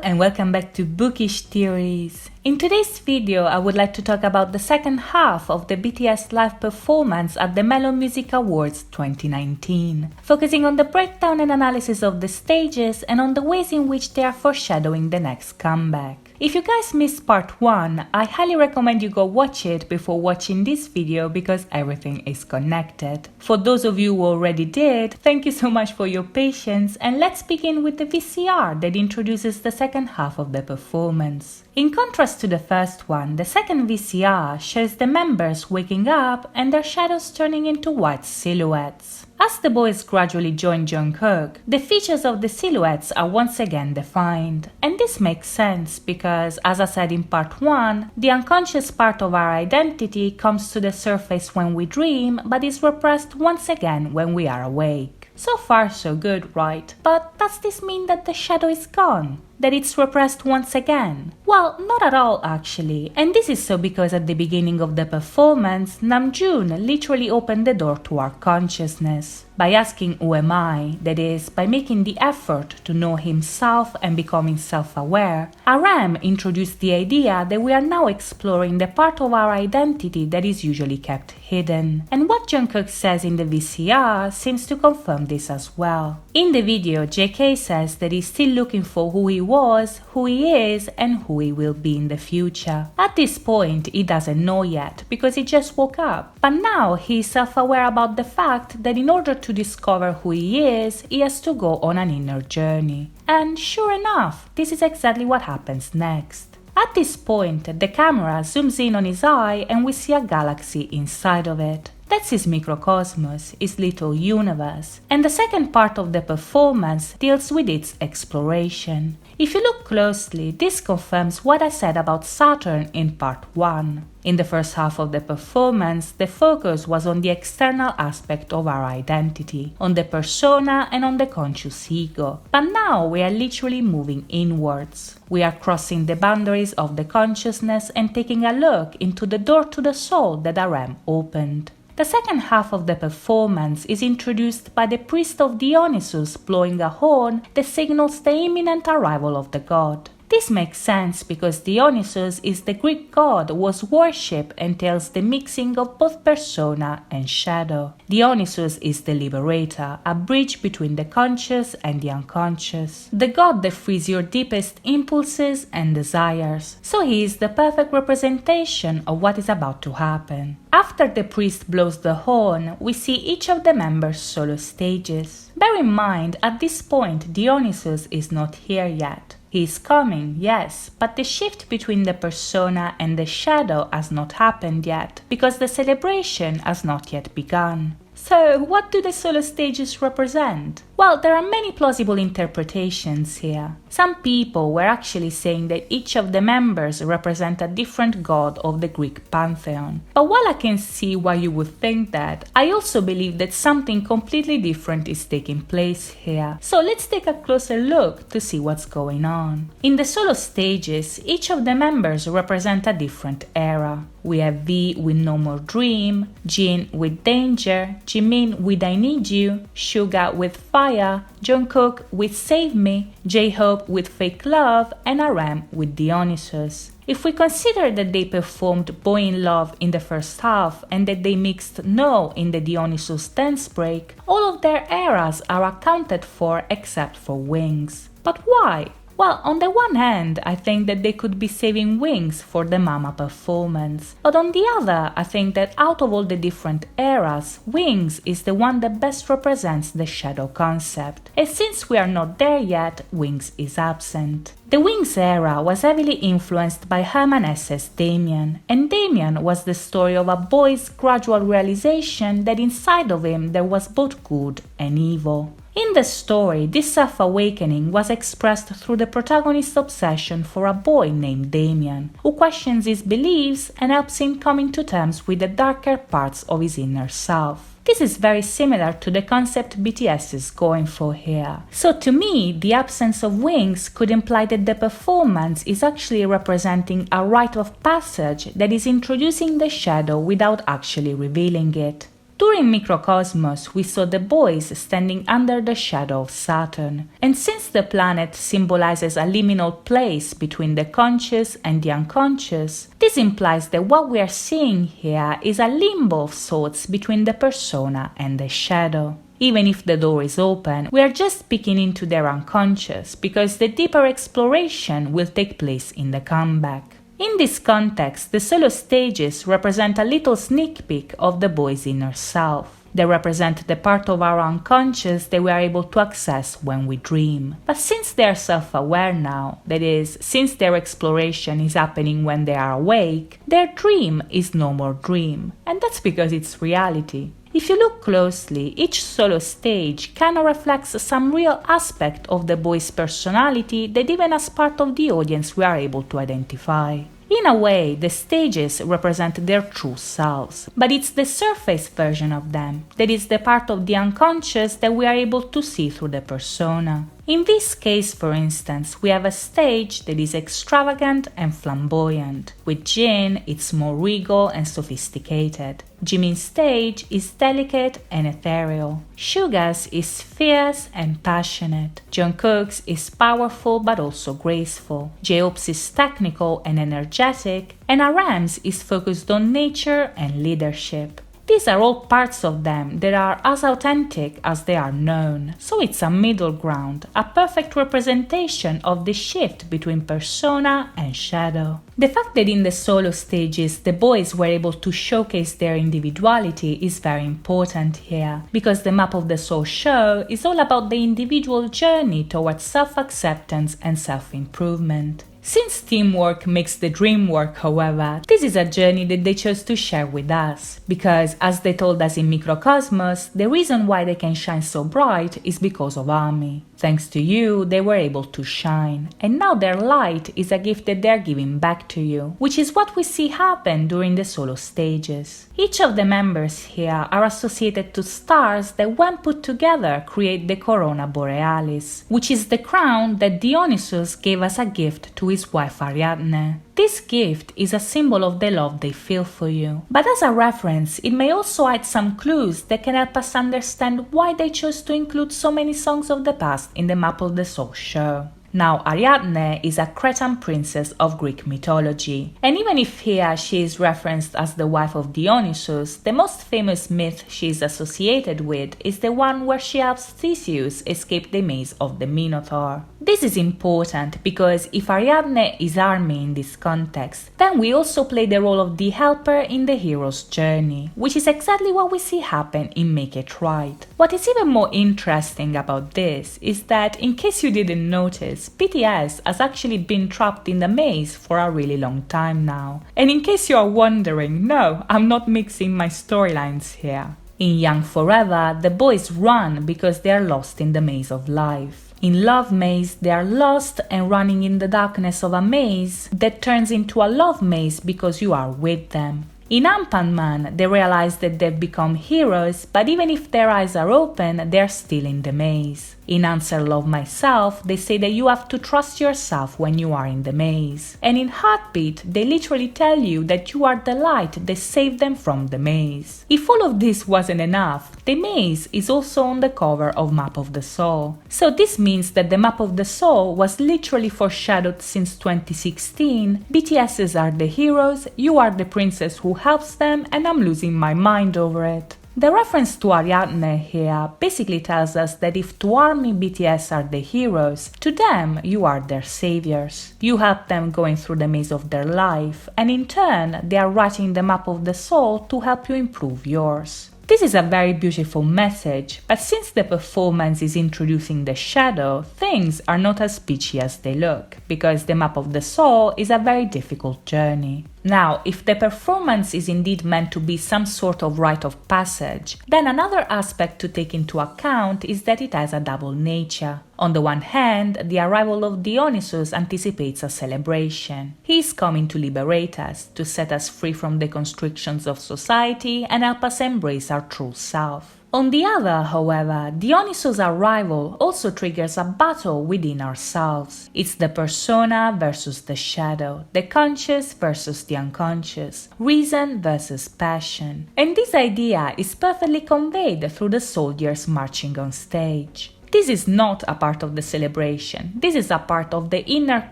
and welcome back to Bookish Theories. In today's video, I would like to talk about the second half of the BTS live performance at the Melon Music Awards 2019, focusing on the breakdown and analysis of the stages and on the ways in which they are foreshadowing the next comeback. If you guys missed part 1, I highly recommend you go watch it before watching this video because everything is connected. For those of you who already did, thank you so much for your patience, and let's begin with the VCR that introduces the second half of the performance. In contrast to the first one, the second VCR shows the members waking up and their shadows turning into white silhouettes. As the boys gradually join Jungkook, the features of the silhouettes are once again defined. And this makes sense because, as I said in part 1, the unconscious part of our identity comes to the surface when we dream, but is repressed once again when we are awake. So far so good, right? But does this mean that the shadow is gone? That it's repressed once again? Well, not at all actually, and this is so because at the beginning of the performance, Namjoon literally opened the door to our consciousness. By asking who am I, that is, by making the effort to know himself and becoming self-aware, RM introduced the idea that we are now exploring the part of our identity that is usually kept hidden. And what Jungkook says in the VCR seems to confirm this as well. In the video, JK says that he's still looking for who he was, who he is, and who he will be in the future. At this point, he doesn't know yet because he just woke up. But now he is self-aware about the fact that in order to discover who he has to go on an inner journey. And sure enough, this is exactly what happens next. At this point, the camera zooms in on his eye and we see a galaxy inside of it. That's his microcosmos, his little universe, and the second part of the performance deals with its exploration. If you look closely, this confirms what I said about Saturn in part 1. In the first half of the performance, the focus was on the external aspect of our identity, on the persona and on the conscious ego. But now we are literally moving inwards. We are crossing the boundaries of the consciousness and taking a look into the door to the soul that RM opened. The second half of the performance is introduced by the priest of Dionysus blowing a horn that signals the imminent arrival of the god. This makes sense because Dionysus is the Greek god whose worship entails the mixing of both persona and shadow. Dionysus is the liberator, a bridge between the conscious and the unconscious, the god that frees your deepest impulses and desires. So he is the perfect representation of what is about to happen. After the priest blows the horn, we see each of the members' solo stages. Bear in mind, at this point Dionysus is not here yet. He is coming, yes, but the shift between the persona and the shadow has not happened yet, because the celebration has not yet begun. So, what do the solo stages represent? Well, there are many plausible interpretations here. Some people were actually saying that each of the members represent a different god of the Greek pantheon. But while I can see why you would think that, I also believe that something completely different is taking place here. So let's take a closer look to see what's going on. In the solo stages, each of the members represent a different era. We have V with No More Dream, Jin with Danger, Jimin with I Need You, Suga with Fire, Jungkook with Save Me, J-Hope with Fake Love, and RM with Dionysus. If we consider that they performed byeee in Love in the first half and that they mixed No in the Dionysus dance break, all of their eras are accounted for except for Wings. But why? Well, on the one hand, I think that they could be saving Wings for the Mama performance. But on the other, I think that out of all the different eras, Wings is the one that best represents the shadow concept. And since we are not there yet, Wings is absent. The Wings era was heavily influenced by Hermann Hesse's Damien, and Damien was the story of a boy's gradual realization that inside of him there was both good and evil. In the story, this self-awakening was expressed through the protagonist's obsession for a boy named Damien, who questions his beliefs and helps him come to terms with the darker parts of his inner self. This is very similar to the concept BTS is going for here. So to me, the absence of Wings could imply that the performance is actually representing a rite of passage that is introducing the shadow without actually revealing it. During Microcosmos, we saw the boys standing under the shadow of Saturn, and since the planet symbolizes a liminal place between the conscious and the unconscious, this implies that what we are seeing here is a limbo of sorts between the persona and the shadow. Even if the door is open, we are just peeking into their unconscious, because the deeper exploration will take place in the comeback. In this context, the solo stages represent a little sneak peek of the boy's inner self. They represent the part of our unconscious that we are able to access when we dream. But since they are self-aware now, that is, since their exploration is happening when they are awake, their dream is no more dream, and that's because it's reality. If you look closely, each solo stage kinda reflects some real aspect of the boy's personality that even as part of the audience we are able to identify. In a way, the stages represent their true selves, but it's the surface version of them, that is the part of the unconscious that we are able to see through the persona. In this case, for instance, we have a stage that is extravagant and flamboyant. With Jin, it's more regal and sophisticated. Jimin's stage is delicate and ethereal. Suga's is fierce and passionate. Jungkook's is powerful but also graceful. J-Hope's is technical and energetic, and Aram's is focused on nature and leadership. These are all parts of them that are as authentic as they are known, so it's a middle ground, a perfect representation of the shift between persona and shadow. The fact that in the solo stages the boys were able to showcase their individuality is very important here, because the Map of the Soul show is all about the individual journey towards self-acceptance and self-improvement. Since teamwork makes the dream work, however, this is a journey that they chose to share with us, because, as they told us in Microcosmos, the reason why they can shine so bright is because of Army. Thanks to you, they were able to shine, and now their light is a gift that they're giving back to you, which is what we see happen during the solo stages. Each of the members here are associated to stars that when put together create the Corona Borealis, which is the crown that Dionysus gave as a gift to his wife Ariadne. This gift is a symbol of the love they feel for you, but as a reference, it may also hide some clues that can help us understand why they chose to include so many songs of the past in the Map of the Soul show. Now, Ariadne is a Cretan princess of Greek mythology, and even if here she is referenced as the wife of Dionysus, the most famous myth she is associated with is the one where she helps Theseus escape the maze of the Minotaur. This is important because if Ariadne is Army in this context, then we also play the role of the helper in the hero's journey, which is exactly what we see happen in Make It Right. What is even more interesting about this is that, in case you didn't notice, BTS has actually been trapped in the maze for a really long time now. And in case you are wondering, no, I'm not mixing my storylines here. In Young Forever, the boys run because they are lost in the maze of life. In Love Maze, they are lost and running in the darkness of a maze that turns into a love maze because you are with them. In Ant-Man, they realize that they've become heroes, but even if their eyes are open, they're still in the maze. In Answer Love Myself, they say that you have to trust yourself when you are in the maze. And in Heartbeat, they literally tell you that you are the light that saved them from the maze. If all of this wasn't enough, the maze is also on the cover of Map of the Soul. So this means that the Map of the Soul was literally foreshadowed since 2016. BTS's are the heroes, you are the princess who helps them, and I'm losing my mind over it. The reference to Ariadne here basically tells us that if to Army BTS are the heroes, to them you are their saviors. You help them going through the maze of their life, and in turn they are writing the Map of the Soul to help you improve yours. This is a very beautiful message, but since the performance is introducing the shadow, things are not as peachy as they look, because the Map of the Soul is a very difficult journey. Now, if the performance is indeed meant to be some sort of rite of passage, then another aspect to take into account is that it has a double nature. On the one hand, the arrival of Dionysus anticipates a celebration. He is coming to liberate us, to set us free from the constrictions of society and help us embrace our true self. On the other, however, Dionysus' arrival also triggers a battle within ourselves. It's the persona versus the shadow, the conscious versus the unconscious, reason versus passion. And this idea is perfectly conveyed through the soldiers marching on stage. This is not a part of the celebration, this is a part of the inner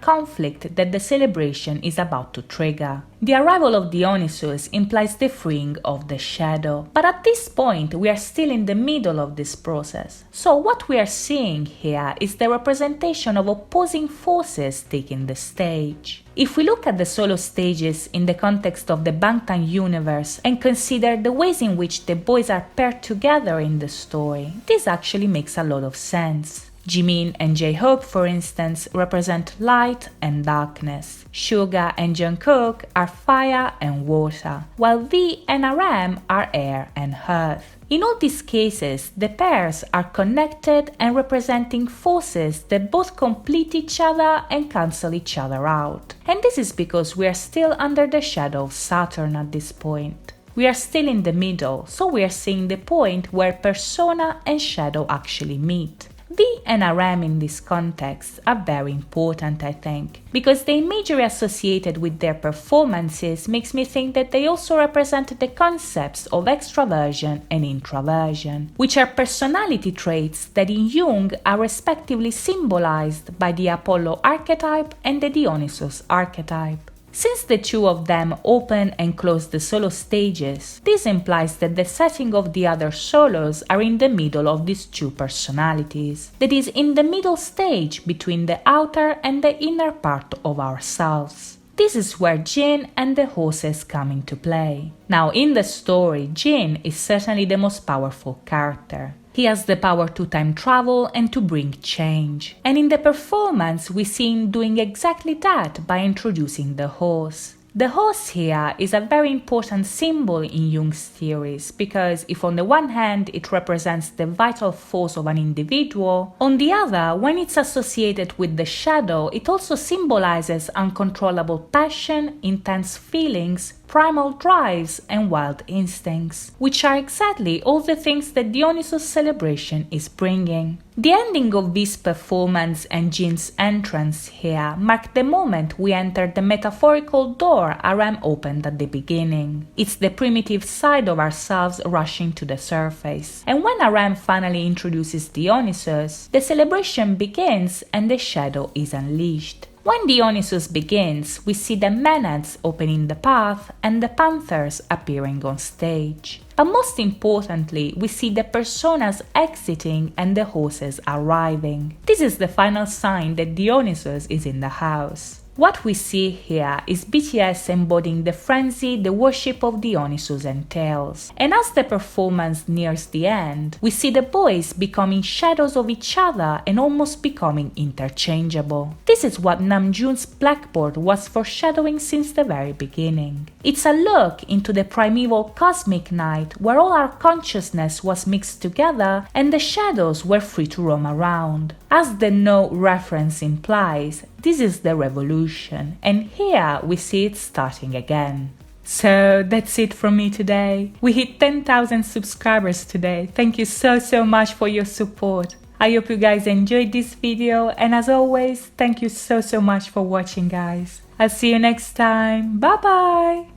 conflict that the celebration is about to trigger. The arrival of Dionysus implies the freeing of the shadow, but at this point we are still in the middle of this process. So what we are seeing here is the representation of opposing forces taking the stage. If we look at the solo stages in the context of the Bangtan universe and consider the ways in which the boys are paired together in the story, this actually makes a lot of sense. Jimin and J-Hope, for instance, represent light and darkness. Suga and Jungkook are fire and water, while V and RM are air and earth. In all these cases, the pairs are connected and representing forces that both complete each other and cancel each other out. And this is because we are still under the shadow of Saturn at this point. We are still in the middle, so we are seeing the point where persona and shadow actually meet. V and RM in this context are very important, I think, because the imagery associated with their performances makes me think that they also represent the concepts of extraversion and introversion, which are personality traits that in Jung are respectively symbolized by the Apollo archetype and the Dionysus archetype. Since the two of them open and close the solo stages, this implies that the setting of the other solos are in the middle of these two personalities, that is, in the middle stage between the outer and the inner part of ourselves. This is where Jin and the horses come into play. Now, in the story, Jin is certainly the most powerful character. He has the power to time travel and to bring change. And in the performance, we see him doing exactly that by introducing the horse. The horse here is a very important symbol in Jung's theories because if on the one hand it represents the vital force of an individual, on the other, when it's associated with the shadow, it also symbolizes uncontrollable passion, intense feelings, primal drives and wild instincts, which are exactly all the things that Dionysus' celebration is bringing. The ending of this performance and Jin's entrance here mark the moment we enter the metaphorical door RM opened at the beginning. It's the primitive side of ourselves rushing to the surface. And when RM finally introduces Dionysus, the celebration begins and the shadow is unleashed. When Dionysus begins, we see the Maenads opening the path and the panthers appearing on stage. But most importantly, we see the personas exiting and the horses arriving. This is the final sign that Dionysus is in the house. What we see here is BTS embodying the frenzy the worship of Dionysus entails. And as the performance nears the end, we see the boys becoming shadows of each other and almost becoming interchangeable. This is what Namjoon's blackboard was foreshadowing since the very beginning. It's a look into the primeval cosmic night where all our consciousness was mixed together and the shadows were free to roam around. As the no reference implies, this is the revolution, and here we see it starting again. So that's it from me today. We hit 10,000 subscribers today. Thank you so much for your support. I hope you guys enjoyed this video, and as always, thank you so much for watching, guys. I'll see you next time. Bye bye!